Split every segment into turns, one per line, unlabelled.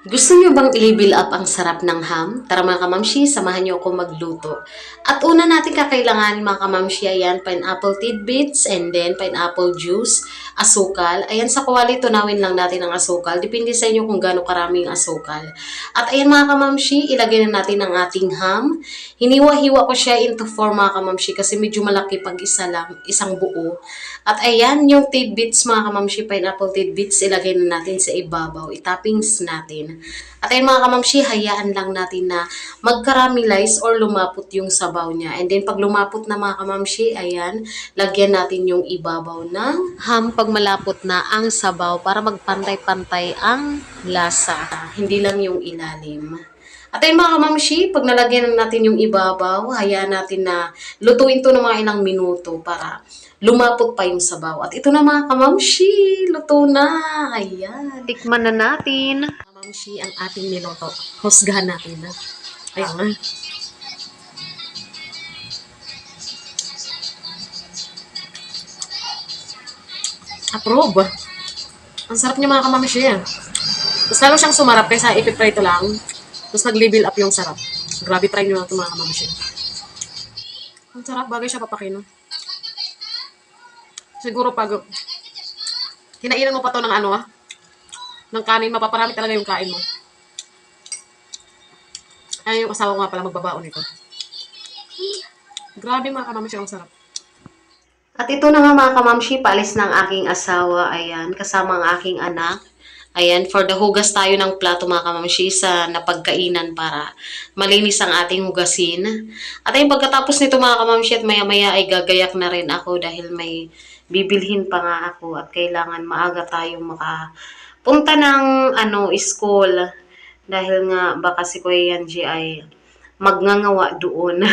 Gusto niyo bang i-level up ang sarap ng ham? Tara mga kamamshi, samahan niyo ako magluto. At una natin kakailangan mga kamamshi, ayan, pineapple tidbits, and then pineapple juice, asukal. Ayan, sa kawali, tunawin lang natin ang asukal. Depende sa inyo kung gaano karami ang asukal. At ayan mga kamamshi, ilagay na natin ang ating ham. Hiniwa-hiwa ko siya into 4 mga kamamshi kasi medyo malaki pag isa lang, isang buo. At ayan, yung tidbits mga kamamshi, pineapple tidbits, ilagay na natin sa ibabaw. Itappings natin. At ayun mga kamamshi, hayaan lang natin na mag-caramelize or lumapot yung sabaw niya. And then pag lumapot na mga kamamshi, ayan, lagyan natin yung ibabaw ng ham pag malapot na ang sabaw para magpantay-pantay ang lasa. Hindi lang yung ilalim. At ayun mga kamamshi, pag nalagyan na natin yung ibabaw, hayaan natin na lutuin to ng mga ilang minuto para lumapot pa yung sabaw. At ito na mga kamamshi, luto na. Ayan. Tikman na natin. Kamamshi, ang ating niluto. Husgahan natin na. Ayun na. Approve. Ang sarap niya mga kamamshi. Tapos lalo siyang sumarap kaysa ipiprito lang. Tapos nag-level up yung sarap. Grabe, try nyo na ito mga kamamshi. Ang sarap, bagay siya papakino. Siguro pag kinainan mo pa to ng ng kanin, mapaparami talaga yung kain mo. Ay, yung asawa ko nga pala magbabaon nito. Grabe mga kamamshi, ang sarap. At ito na nga mga kamamshi, paalis ng aking asawa. Ayan, kasama ang aking anak. Ayan, for the hugas tayo ng plato mga kamamshi sa napagkainan para malinis ang ating hugasin. At ayun, pagkatapos nito mga kamamshi at maya-maya ay gagayak na rin ako dahil may bibilhin pa nga ako at kailangan maaga tayong makapunta ng school. Dahil nga baka si Kuya Yanji ay magngangawa doon.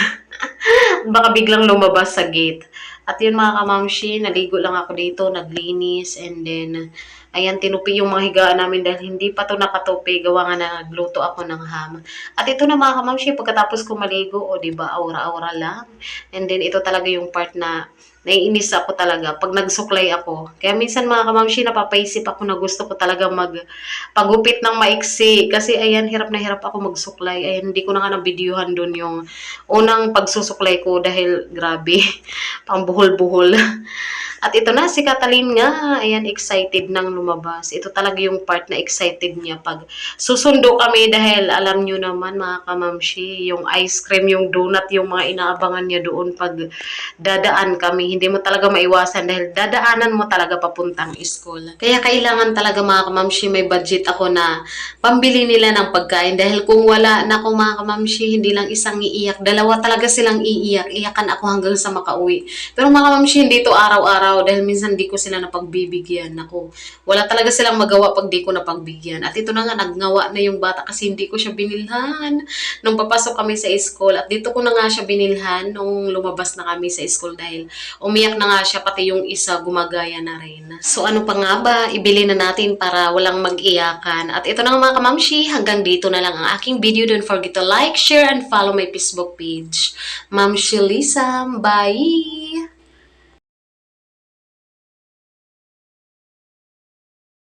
Baka biglang lumabas sa gate. At yun mga kamamshi, naligo lang ako dito, naglinis, and then, ayan, tinupi yung mga higaan namin dahil hindi pa to nakatupi, gawa nga na nagluto ako ng ham. At ito na mga kamamshi, pagkatapos ko maligo, o diba, aura-aura lang. And then, ito talaga yung part na naiinis ako talaga pag nagsuklay ako. Kaya minsan mga kamamshi, napapaisip ako na gusto ko talaga pagupit ng maiksi. Kasi ayan, hirap na hirap ako magsuklay. Ayan, hindi ko na nga nabidyohan dun yung unang pagsusuklay ko dahil grabe, pang buhol-buhol. At ito na, si Catalin nga, ayan, excited nang lumabas. Ito talaga yung part na excited niya pag susundo kami dahil alam nyo naman mga kamamshi, yung ice cream, yung donut, yung mga inaabangan niya doon pag dadaan kami. Hindi mo talaga maiwasan dahil dadaanan mo talaga papuntang school. Kaya kailangan talaga mga kamamshi, may budget ako na pambili nila ng pagkain dahil kung wala na ako mga kamamshi, hindi lang isang iiyak, dalawa talaga silang iiyak. Iyakan ako hanggang sa makauwi. Pero mga kamamshi, hindi to araw-araw dahil minsan di ko sila napagbibigyan. Ako, wala talaga silang magawa pag di ko napagbigyan. At ito na nga, nagngawa na yung bata kasi hindi ko siya binilhan nung papasok kami sa school. At dito ko na nga siya binilhan nung lumabas na kami sa school dahil umiyak na nga siya, pati yung isa gumagaya na rin. So ano pa nga ba, ibili na natin para walang mag-iyakan. At ito na nga mga kamamshi, hanggang dito na lang ang aking video. Don't forget to like, share, and follow my Facebook page. Ma'am Shelisa, bye!